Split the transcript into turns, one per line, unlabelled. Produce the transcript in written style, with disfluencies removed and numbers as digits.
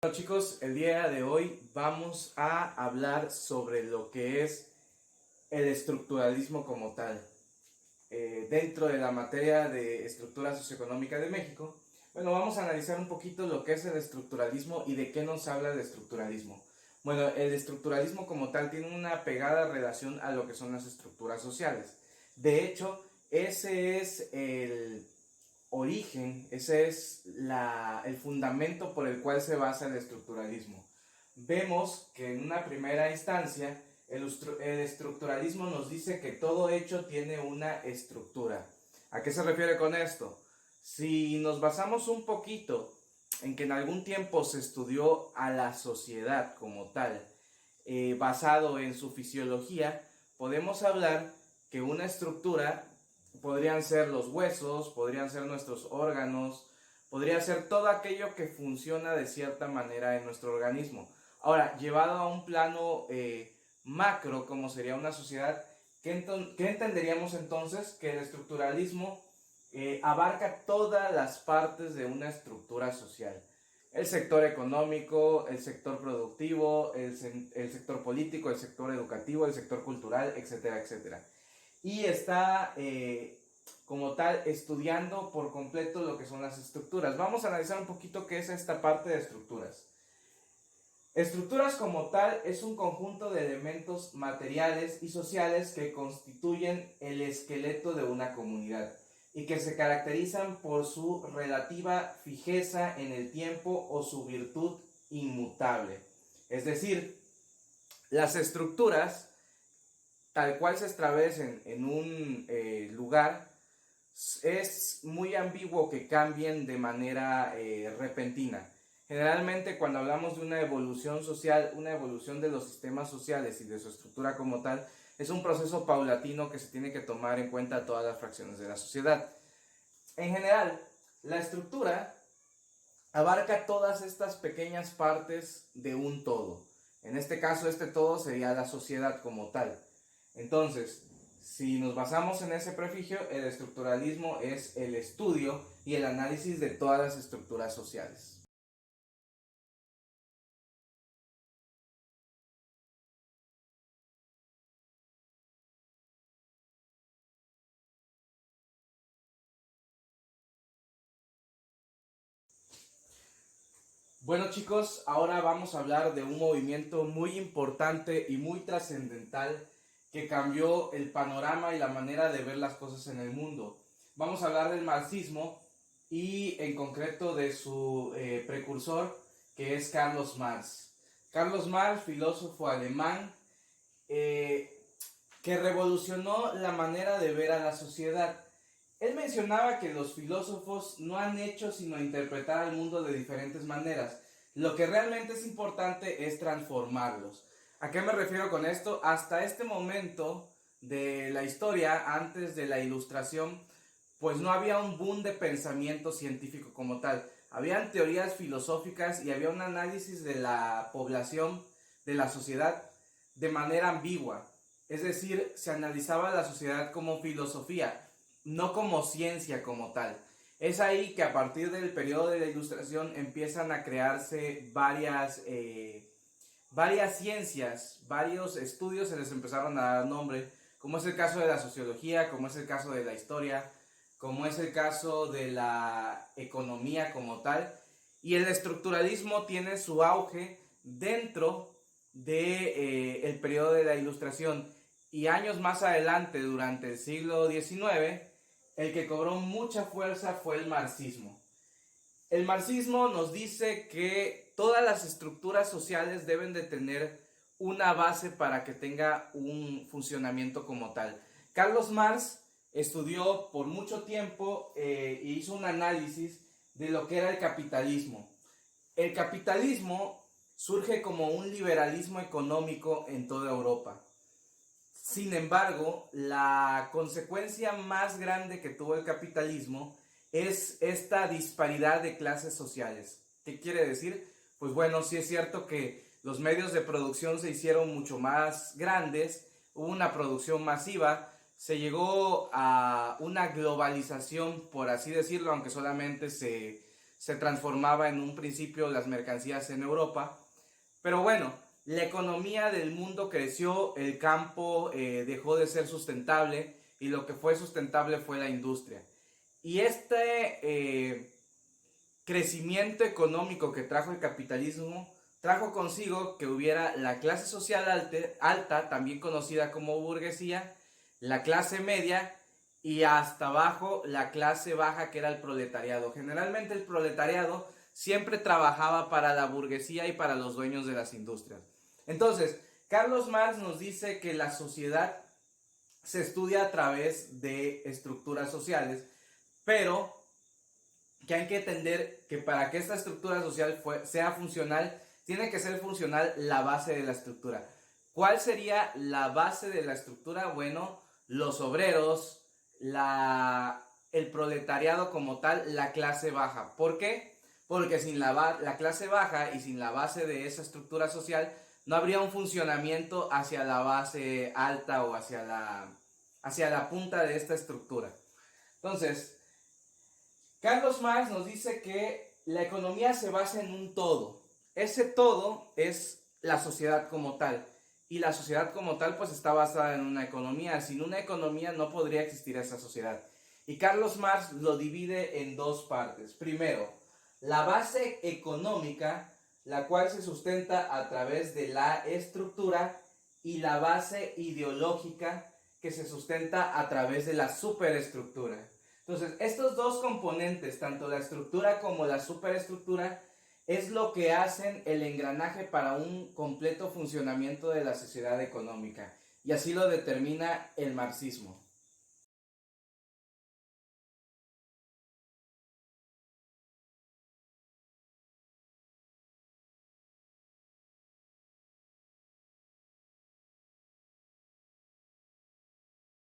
Bueno chicos, el día de hoy vamos a hablar sobre lo que es el estructuralismo como tal. Dentro de la materia de estructura socioeconómica de México, bueno, vamos a analizar un poquito lo que es el estructuralismo y de qué nos habla el estructuralismo. Bueno, el estructuralismo como tal tiene una pegada relación a lo que son las estructuras sociales. De hecho, ese es el origen, ese es el fundamento por el cual se basa el estructuralismo. Vemos que en una primera instancia el estructuralismo nos dice que todo hecho tiene una estructura. ¿A qué se refiere con esto? Si nos basamos un poquito en que en algún tiempo se estudió a la sociedad como tal, basado en su fisiología, podemos hablar que una estructura podrían ser los huesos, podrían ser nuestros órganos, podría ser todo aquello que funciona de cierta manera en nuestro organismo. Ahora, llevado a un plano macro, como sería una sociedad, ¿qué entenderíamos entonces? Que el estructuralismo abarca todas las partes de una estructura social. El sector económico, el sector productivo, el sector político, el sector educativo, el sector cultural, etcétera, etcétera. Y está como tal estudiando por completo lo que son las estructuras. Vamos a analizar un poquito qué es esta parte de estructuras. Estructuras como tal es un conjunto de elementos materiales y sociales que constituyen el esqueleto de una comunidad y que se caracterizan por su relativa fijeza en el tiempo o su virtud inmutable. Es decir, las estructuras, tal cual se establecen en un lugar, es muy ambiguo que cambien de manera repentina. Generalmente cuando hablamos de una evolución social, una evolución de los sistemas sociales y de su estructura como tal, es un proceso paulatino que se tiene que tomar en cuenta todas las fracciones de la sociedad. En general, la estructura abarca todas estas pequeñas partes de un todo. En este caso, este todo sería la sociedad como tal. Entonces, si nos basamos en ese prefijo, el estructuralismo es el estudio y el análisis de todas las estructuras sociales. Bueno chicos, ahora vamos a hablar de un movimiento muy importante y muy trascendental que cambió el panorama y la manera de ver las cosas en el mundo. Vamos a hablar del marxismo y en concreto de su precursor, que es Carlos Marx. Carlos Marx, filósofo alemán, eh, que revolucionó la manera de ver a la sociedad. Él mencionaba que los filósofos no han hecho sino interpretar al mundo de diferentes maneras. Lo que realmente es importante es transformarlos. ¿A qué me refiero con esto? Hasta este momento de la historia, antes de la Ilustración, pues no había un boom de pensamiento científico como tal. Habían teorías filosóficas y había un análisis de la población, de la sociedad, de manera ambigua. Es decir, se analizaba la sociedad como filosofía, no como ciencia como tal. Es ahí que a partir del periodo de la Ilustración empiezan a crearse varias ciencias, varios estudios se les empezaron a dar nombre, como es el caso de la sociología, como es el caso de la historia, como es el caso de la economía como tal. Y el estructuralismo tiene su auge dentro del periodo de la Ilustración. Y años más adelante, durante el siglo XIX, el que cobró mucha fuerza fue el marxismo. El marxismo nos dice que todas las estructuras sociales deben de tener una base para que tenga un funcionamiento como tal. Carlos Marx estudió por mucho tiempo e hizo un análisis de lo que era el capitalismo. El capitalismo surge como un liberalismo económico en toda Europa. Sin embargo, la consecuencia más grande que tuvo el capitalismo es esta disparidad de clases sociales. ¿Qué quiere decir? Pues bueno, sí es cierto que los medios de producción se hicieron mucho más grandes, hubo una producción masiva, se llegó a una globalización, por así decirlo, aunque solamente se transformaba en un principio las mercancías en Europa. Pero bueno, la economía del mundo creció, el campo dejó de ser sustentable y lo que fue sustentable fue la industria. Y crecimiento económico que trajo el capitalismo trajo consigo que hubiera la clase social alta, también conocida como burguesía, la clase media y hasta abajo la clase baja, que era el proletariado. Generalmente el proletariado siempre trabajaba para la burguesía y para los dueños de las industrias. Entonces, Carlos Marx nos dice que la sociedad se estudia a través de estructuras sociales, pero que hay que entender que para que esta estructura social sea funcional, tiene que ser funcional la base de la estructura. ¿Cuál sería la base de la estructura? Bueno, los obreros, el proletariado como tal, la clase baja. ¿Por qué? Porque sin la clase baja y sin la base de esa estructura social, no habría un funcionamiento hacia la base alta o hacia la punta de esta estructura. Entonces, Carlos Marx nos dice que la economía se basa en un todo. Ese todo es la sociedad como tal. Y la sociedad como tal pues está basada en una economía. Sin una economía no podría existir esa sociedad. Y Carlos Marx lo divide en dos partes. Primero, la base económica, la cual se sustenta a través de la estructura, y la base ideológica, que se sustenta a través de la superestructura. Entonces, estos dos componentes, tanto la estructura como la superestructura, es lo que hacen el engranaje para un completo funcionamiento de la sociedad económica. Y así lo determina el marxismo.